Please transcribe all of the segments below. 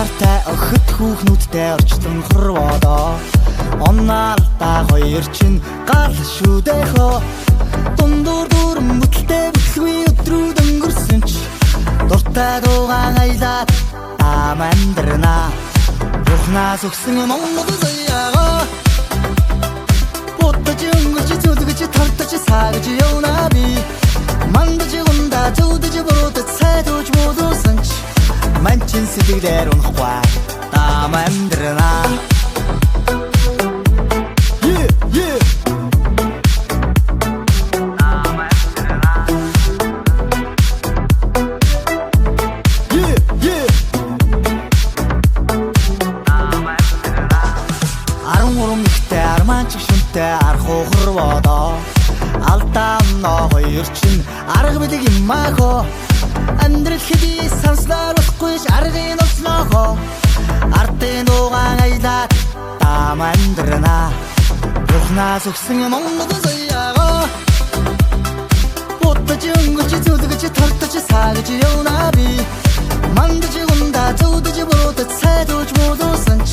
сартай охид хүүхнүүдтэй орчлон хорвоодоо оннаалдаа хоёр чинь гал шүдэх хоо дундуур дүрм бүтэлтэй бүтлгүй өдрүүд өнгөрсөн ч дуртай дуугаан аялаад амандрна Бурхнаас өгсөн монгол заяагаа бодож өнгөрч зүтгэж тартаж саагж явна би мандаж гунда зүдэж бороод цайдууж модусан ч манчин сэтгэлээр унахгүй амандрна архуу хорвоодоо алдаа ноо хоёр чинь арга билэг юмаахоо амьдрал хэдий санслаар болохгүй ш аргын уснохоо артын дуугаан аялаад амандрна Бурхнаас өгсөн монгол заяагаа бодож өнгөрч зүтгэж тартаж саагж явна би мандаж гунда зүдэж бороод цайдууж модусан ч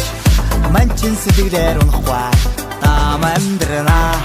манчин сэтгэлээр унахгүй амандрна